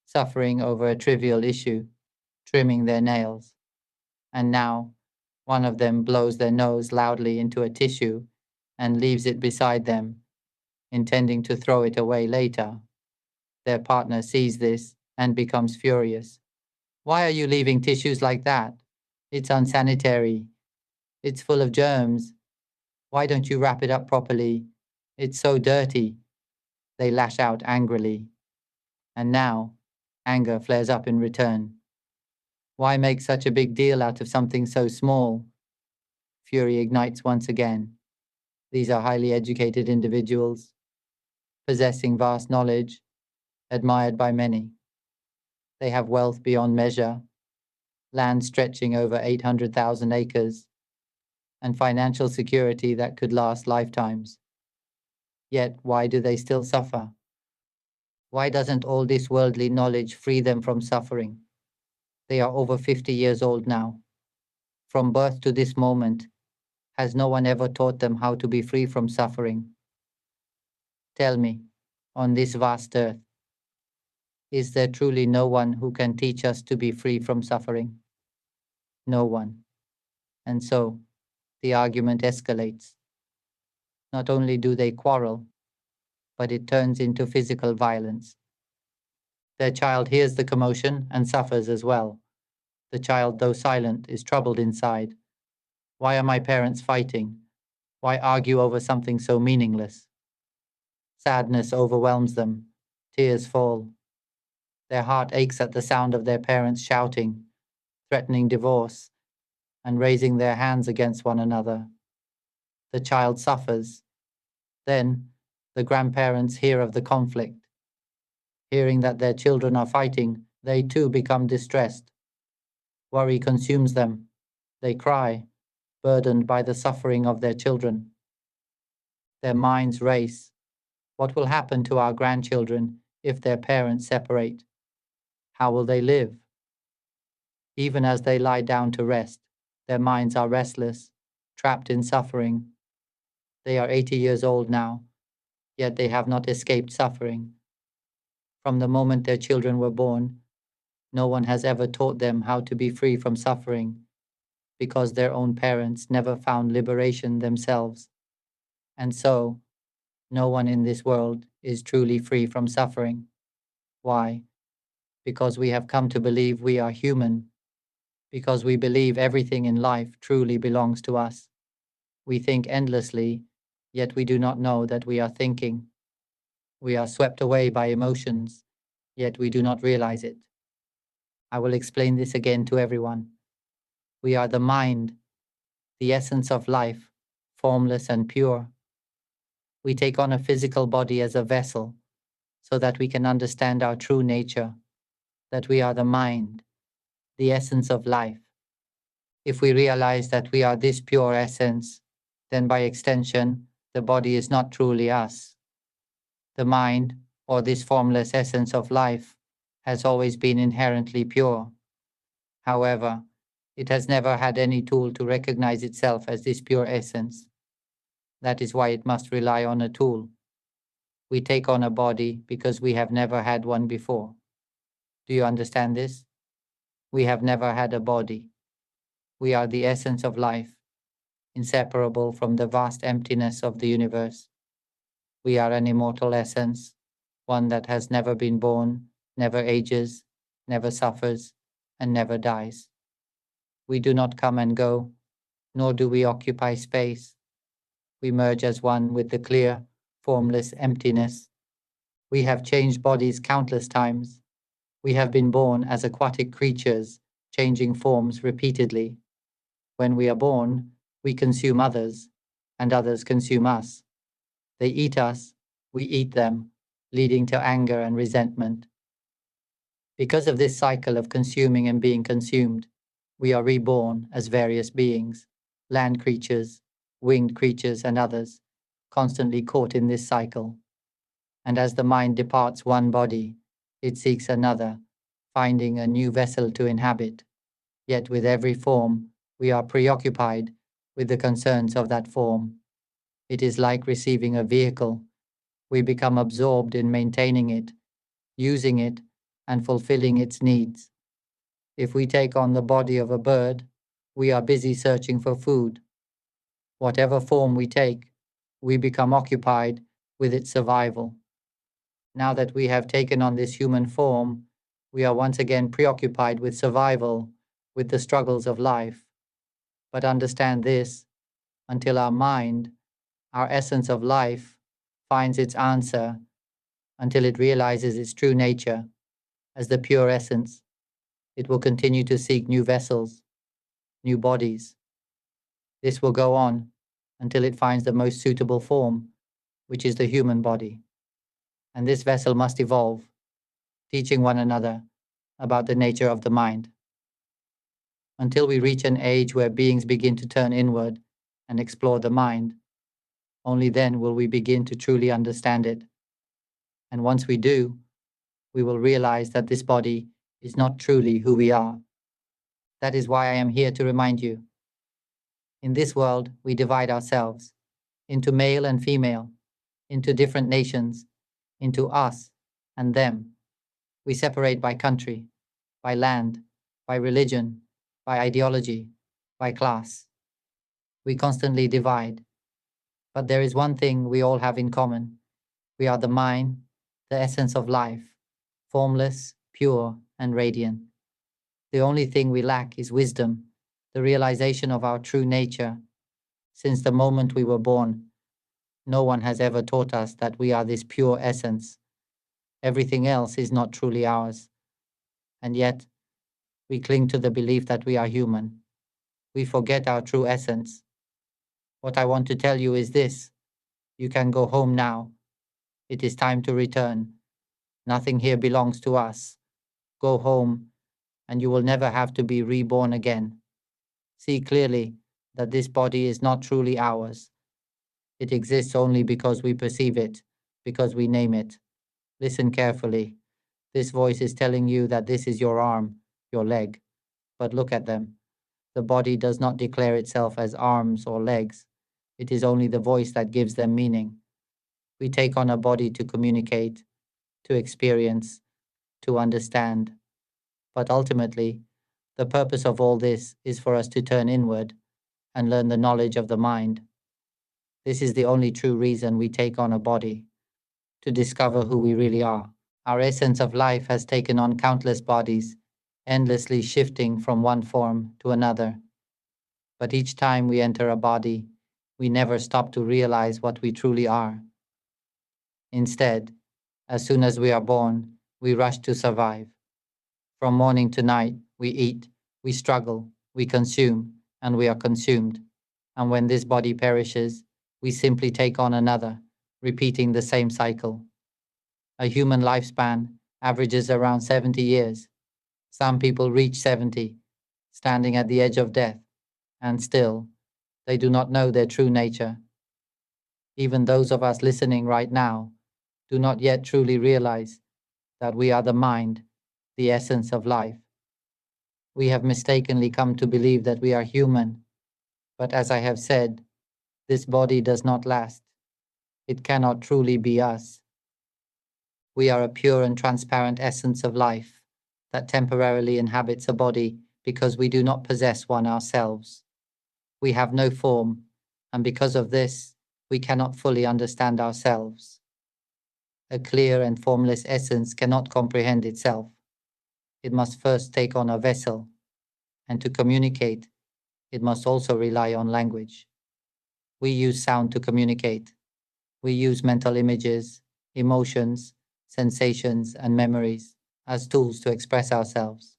suffering over a trivial issue, trimming their nails. And now, one of them blows their nose loudly into a tissue and leaves it beside them, intending to throw it away later. Their partner sees this and becomes furious. Why are you leaving tissues like that? It's unsanitary. It's full of germs. Why don't you wrap it up properly? It's so dirty. They lash out angrily. And now, anger flares up in return. Why make such a big deal out of something so small? Fury ignites once again. These are highly educated individuals, possessing vast knowledge, admired by many. They have wealth beyond measure, land stretching over 800,000 acres, and financial security that could last lifetimes. Yet why do they still suffer? Why doesn't all this worldly knowledge free them from suffering? They are over 50 years old now. From birth to this moment, has no one ever taught them how to be free from suffering? Tell me, on this vast earth, is there truly no one who can teach us to be free from suffering? No one. And so, the argument escalates. Not only do they quarrel, but it turns into physical violence. Their child hears the commotion and suffers as well. The child, though silent, is troubled inside. Why are my parents fighting? Why argue over something so meaningless? Sadness overwhelms them. Tears fall. Their heart aches at the sound of their parents shouting, threatening divorce, and raising their hands against one another. The child suffers. Then, the grandparents hear of the conflict. Hearing that their children are fighting, they too become distressed. Worry consumes them. They cry, burdened by the suffering of their children. Their minds race. What will happen to our grandchildren if their parents separate? How will they live? Even as they lie down to rest, their minds are restless, trapped in suffering. They are 80 years old now, yet they have not escaped suffering. From the moment their children were born, no one has ever taught them how to be free from suffering, because their own parents never found liberation themselves. And so, no one in this world is truly free from suffering. Why? Because we have come to believe we are human, because we believe everything in life truly belongs to us. We think endlessly, yet we do not know that we are thinking. We are swept away by emotions, yet we do not realize it. I will explain this again to everyone. We are the mind, the essence of life, formless and pure. We take on a physical body as a vessel, so that we can understand our true nature, that we are the mind, the essence of life. If we realize that we are this pure essence, then by extension, the body is not truly us. The mind, or this formless essence of life, has always been inherently pure. However, it has never had any tool to recognize itself as this pure essence. That is why it must rely on a tool. We take on a body because we have never had one before. Do you understand this? We have never had a body. We are the essence of life, inseparable from the vast emptiness of the universe. We are an immortal essence, one that has never been born, never ages, never suffers, and never dies. We do not come and go, nor do we occupy space. We merge as one with the clear, formless emptiness. We have changed bodies countless times. We have been born as aquatic creatures, changing forms repeatedly. When we are born, we consume others, and others consume us. They eat us, we eat them, leading to anger and resentment. Because of this cycle of consuming and being consumed, we are reborn as various beings, land creatures, winged creatures, and others, constantly caught in this cycle. And as the mind departs one body, it seeks another, finding a new vessel to inhabit. Yet with every form, we are preoccupied with the concerns of that form. It is like receiving a vehicle. We become absorbed in maintaining it, using it, and fulfilling its needs. If we take on the body of a bird, we are busy searching for food. Whatever form we take, we become occupied with its survival. Now that we have taken on this human form, we are once again preoccupied with survival, with the struggles of life. But understand this, until our mind, our essence of life, finds its answer, until it realizes its true nature as the pure essence, it will continue to seek new vessels, new bodies. This will go on until it finds the most suitable form, which is the human body. And this vessel must evolve, teaching one another about the nature of the mind. Until we reach an age where beings begin to turn inward and explore the mind, only then will we begin to truly understand it. And once we do, we will realize that this body is not truly who we are. That is why I am here to remind you. In this world, we divide ourselves into male and female, into different nations, into us and them. We separate by country, by land, by religion, by ideology, by class. We constantly divide. But there is one thing we all have in common. We are the mind, the essence of life, formless, pure, and radiant. The only thing we lack is wisdom, the realization of our true nature. Since the moment we were born, no one has ever taught us that we are this pure essence. Everything else is not truly ours. And yet, we cling to the belief that we are human. We forget our true essence. What I want to tell you is this: you can go home now. It is time to return. Nothing here belongs to us. Go home, and you will never have to be reborn again. See clearly that this body is not truly ours. It exists only because we perceive it, because we name it. Listen carefully. This voice is telling you that this is your arm, your leg. But look at them. The body does not declare itself as arms or legs. It is only the voice that gives them meaning. We take on a body to communicate, to experience, to understand. But ultimately, the purpose of all this is for us to turn inward and learn the knowledge of the mind. This is the only true reason we take on a body, to discover who we really are. Our essence of life has taken on countless bodies, endlessly shifting from one form to another. But each time we enter a body, we never stop to realize what we truly are. Instead, as soon as we are born, we rush to survive. From morning to night, we eat, we struggle, we consume, and we are consumed. And when this body perishes, we simply take on another, repeating the same cycle. A human lifespan averages around 70 years. Some people reach 70, standing at the edge of death, and still, they do not know their true nature. Even those of us listening right now do not yet truly realize that we are the mind, the essence of life. We have mistakenly come to believe that we are human, but as I have said, this body does not last. It cannot truly be us. We are a pure and transparent essence of life that temporarily inhabits a body because we do not possess one ourselves. We have no form, and because of this, we cannot fully understand ourselves. A clear and formless essence cannot comprehend itself. It must first take on a vessel, and to communicate, it must also rely on language. We use sound to communicate. We use mental images, emotions, sensations, and memories as tools to express ourselves.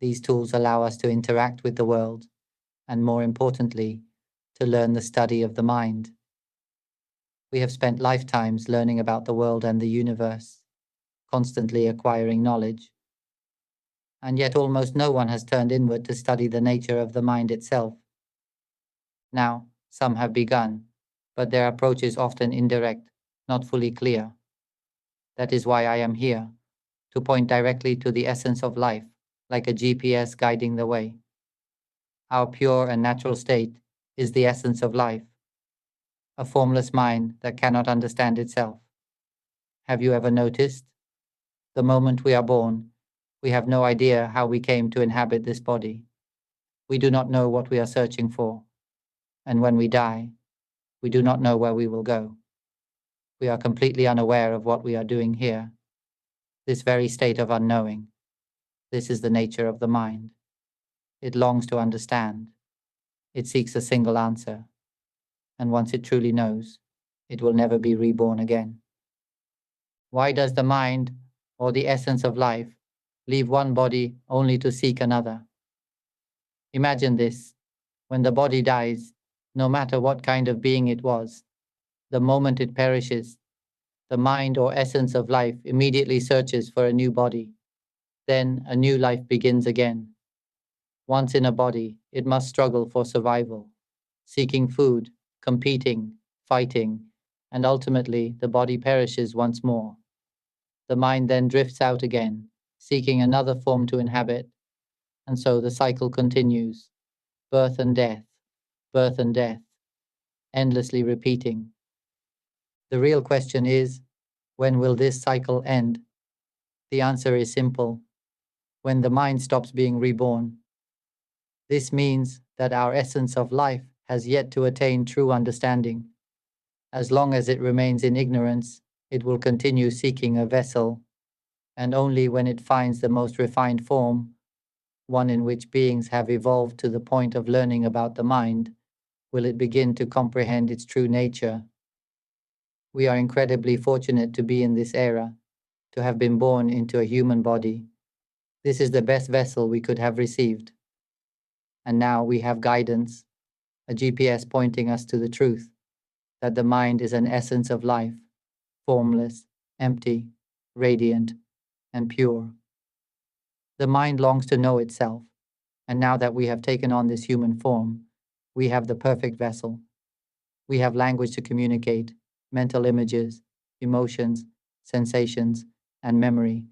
These tools allow us to interact with the world, and more importantly, to learn the study of the mind. We have spent lifetimes learning about the world and the universe, constantly acquiring knowledge. And yet almost no one has turned inward to study the nature of the mind itself. Now, some have begun, but their approach is often indirect, not fully clear. That is why I am here, to point directly to the essence of life, like a GPS guiding the way. Our pure and natural state is the essence of life, a formless mind that cannot understand itself. Have you ever noticed? The moment we are born, we have no idea how we came to inhabit this body. We do not know what we are searching for. And when we die, we do not know where we will go. We are completely unaware of what we are doing here. This very state of unknowing, this is the nature of the mind. It longs to understand. It seeks a single answer. And once it truly knows, it will never be reborn again. Why does the mind, or the essence of life, leave one body only to seek another? Imagine this. When the body dies, no matter what kind of being it was, the moment it perishes, the mind or essence of life immediately searches for a new body. Then a new life begins again. Once in a body, it must struggle for survival, seeking food, competing, fighting, and ultimately the body perishes once more. The mind then drifts out again, seeking another form to inhabit, and so the cycle continues. Birth and death, endlessly repeating. The real question is, when will this cycle end? The answer is simple: when the mind stops being reborn. This means that our essence of life has yet to attain true understanding. As long as it remains in ignorance, it will continue seeking a vessel, and only when it finds the most refined form, one in which beings have evolved to the point of learning about the mind, will it begin to comprehend its true nature. We are incredibly fortunate to be in this era, to have been born into a human body. This is the best vessel we could have received. And now we have guidance, a GPS pointing us to the truth, that the mind is an essence of life, formless, empty, radiant, and pure. The mind longs to know itself, and now that we have taken on this human form, we have the perfect vessel. We have language to communicate, mental images, emotions, sensations, and memory,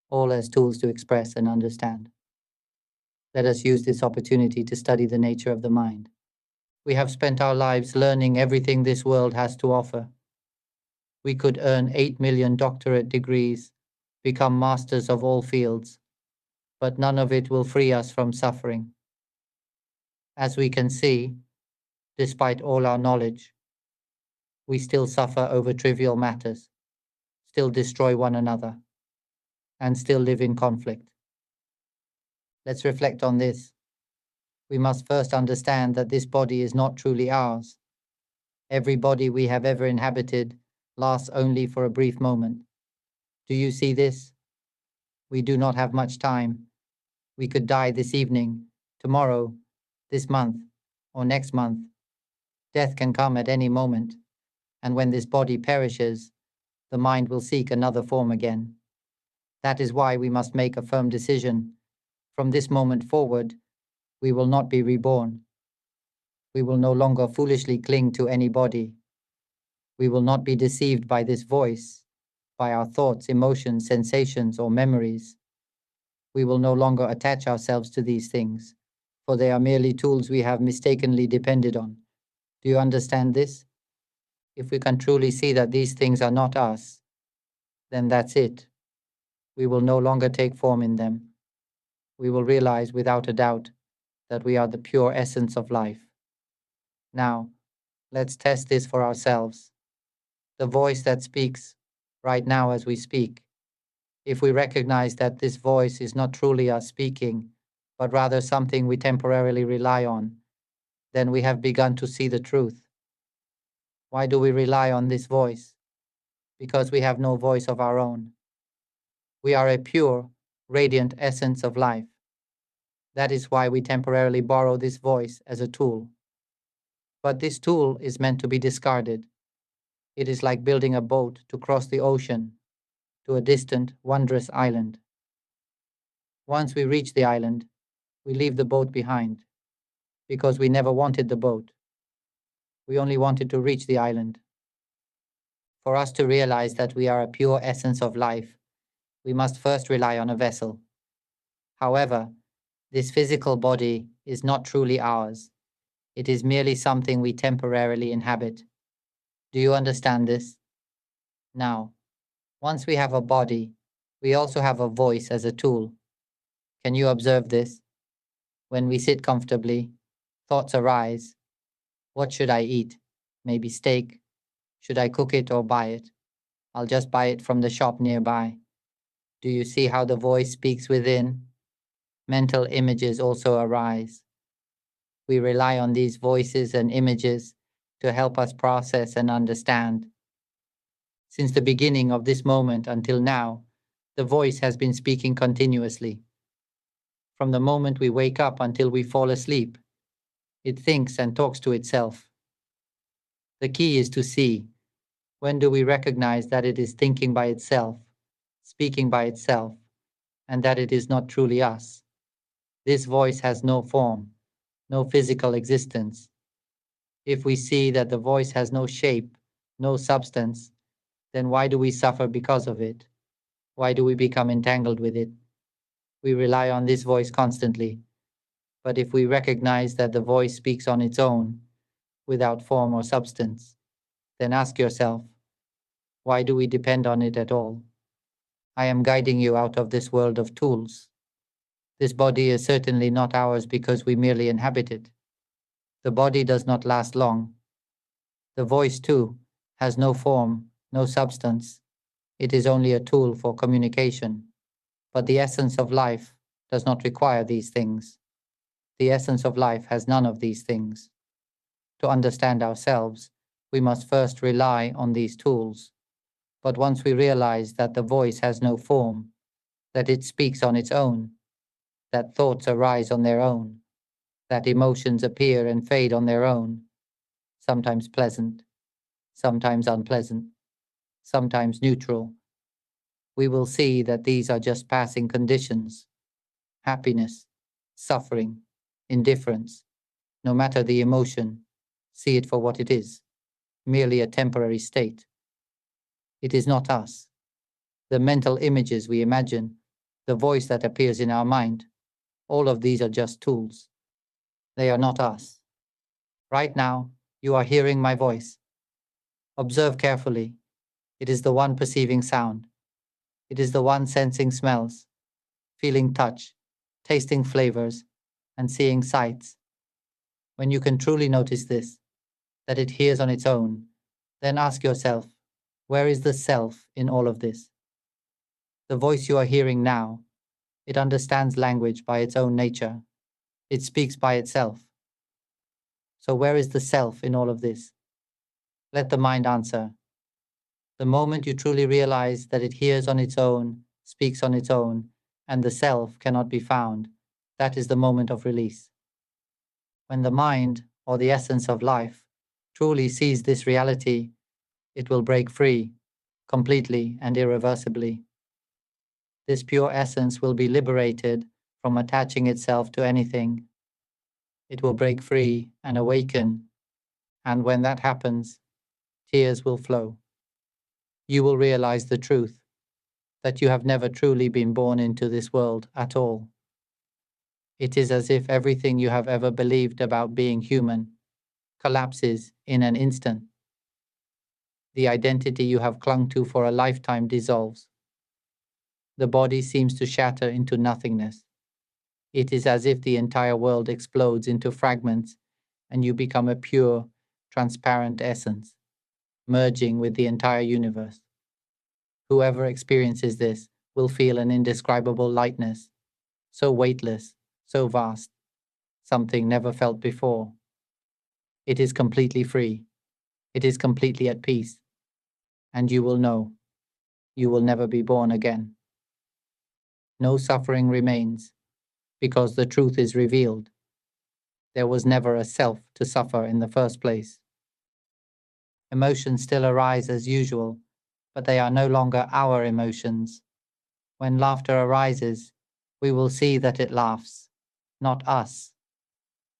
all as tools to express and understand. Let us use this opportunity to study the nature of the mind. We have spent our lives learning everything this world has to offer. We could earn 8 million doctorate degrees, become masters of all fields, but none of it will free us from suffering. As we can see, despite all our knowledge, we still suffer over trivial matters, still destroy one another, and still live in conflict. Let's reflect on this. We must first understand that this body is not truly ours. Every body we have ever inhabited lasts only for a brief moment. Do you see this? We do not have much time. We could die this evening, tomorrow, this month, or next month. Death can come at any moment, and when this body perishes, the mind will seek another form again. That is why we must make a firm decision. From this moment forward, we will not be reborn. We will no longer foolishly cling to any body. We will not be deceived by this voice, by our thoughts, emotions, sensations, or memories. We will no longer attach ourselves to these things, for they are merely tools we have mistakenly depended on. Do you understand this? If we can truly see that these things are not us, then that's it. We will no longer take form in them. We will realize without a doubt that we are the pure essence of life. Now, let's test this for ourselves. The voice that speaks right now as we speak, if we recognize that this voice is not truly us speaking, but rather something we temporarily rely on, then we have begun to see the truth. Why do we rely on this voice? Because we have no voice of our own. We are a pure, radiant essence of life. That is why we temporarily borrow this voice as a tool. But this tool is meant to be discarded. It is like building a boat to cross the ocean to a distant, wondrous island. Once we reach the island, we leave the boat behind, because we never wanted the boat. We only wanted to reach the island. For us to realize that we are a pure essence of life, we must first rely on a vessel. However, this physical body is not truly ours. It is merely something we temporarily inhabit. Do you understand this? Now, once we have a body, we also have a voice as a tool. Can you observe this? When we sit comfortably, thoughts arise. What should I eat? Maybe steak. Should I cook it or buy it? I'll just buy it from the shop nearby. Do you see how the voice speaks within? Mental images also arise. We rely on these voices and images to help us process and understand. Since the beginning of this moment until now, the voice has been speaking continuously. From the moment we wake up until we fall asleep, it thinks and talks to itself. The key is to see, when do we recognize that it is thinking by itself, speaking by itself, and that it is not truly us? This voice has no form, no physical existence. If we see that the voice has no shape, no substance, then why do we suffer because of it? Why do we become entangled with it? We rely on this voice constantly. But if we recognize that the voice speaks on its own, without form or substance, then ask yourself, why do we depend on it at all? I am guiding you out of this world of tools. This body is certainly not ours because we merely inhabit it. The body does not last long. The voice, too, has no form, no substance. It is only a tool for communication. But the essence of life does not require these things. The essence of life has none of these things. To understand ourselves, we must first rely on these tools. But once we realize that the voice has no form, that it speaks on its own, that thoughts arise on their own, that emotions appear and fade on their own, sometimes pleasant, sometimes unpleasant, sometimes neutral, we will see that these are just passing conditions. Happiness, suffering, indifference, no matter the emotion, see it for what it is, merely a temporary state. It is not us. The mental images we imagine, the voice that appears in our mind, all of these are just tools. They are not us. Right now, you are hearing my voice. Observe carefully. It is the one perceiving sound. It is the one sensing smells, feeling touch, tasting flavors, and seeing sights. When you can truly notice this, that it hears on its own, then ask yourself, where is the self in all of this? The voice you are hearing now, it understands language by its own nature. It speaks by itself. So where is the self in all of this? Let the mind answer. The moment you truly realize that it hears on its own, speaks on its own, and the self cannot be found, that is the moment of release. When the mind, or the essence of life, truly sees this reality, it will break free, completely and irreversibly. This pure essence will be liberated from attaching itself to anything. It will break free and awaken, and when that happens, tears will flow. You will realize the truth, that you have never truly been born into this world at all. It is as if everything you have ever believed about being human collapses in an instant. The identity you have clung to for a lifetime dissolves. The body seems to shatter into nothingness. It is as if the entire world explodes into fragments and you become a pure, transparent essence, merging with the entire universe. Whoever experiences this will feel an indescribable lightness, so weightless, so vast, something never felt before. It is completely free. It is completely at peace. And you will know, you will never be born again. No suffering remains, because the truth is revealed. There was never a self to suffer in the first place. Emotions still arise as usual, but they are no longer our emotions. When laughter arises, we will see that it laughs, not us.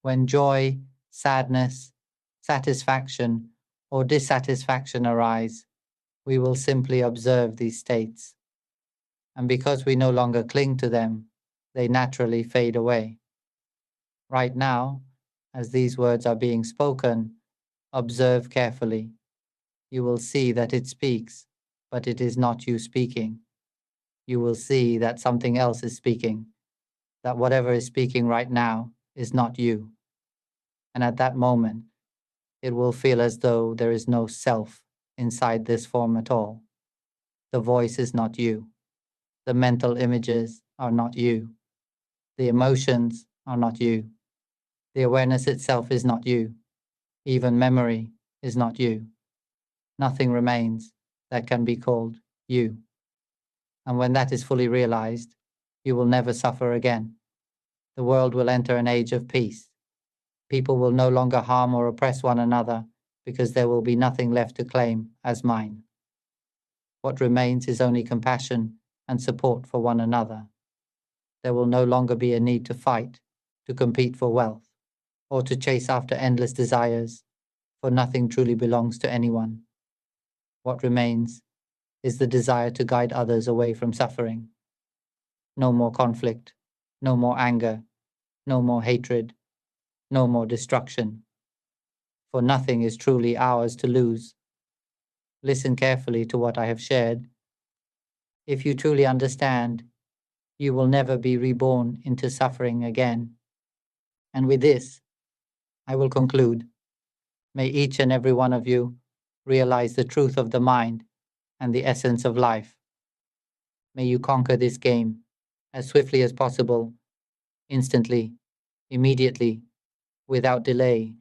When joy, sadness, satisfaction, or dissatisfaction arise, we will simply observe these states. And because we no longer cling to them, they naturally fade away. Right now, as these words are being spoken, observe carefully. You will see that it speaks, but it is not you speaking. You will see that something else is speaking, that whatever is speaking right now is not you. And at that moment, it will feel as though there is no self inside this form at all. The voice is not you. The mental images are not you. The emotions are not you. The awareness itself is not you. Even memory is not you. Nothing remains that can be called you. And when that is fully realized, you will never suffer again. The world will enter an age of peace. People will no longer harm or oppress one another because there will be nothing left to claim as mine. What remains is only compassion and support for one another. There will no longer be a need to fight, to compete for wealth, or to chase after endless desires, for nothing truly belongs to anyone. What remains is the desire to guide others away from suffering. No more conflict, no more anger, no more hatred, no more destruction. For nothing is truly ours to lose. Listen carefully to what I have shared. If you truly understand, you will never be reborn into suffering again. And with this, I will conclude. May each and every one of you realize the truth of the mind and the essence of life. May you conquer this game as swiftly as possible, instantly, immediately, without delay,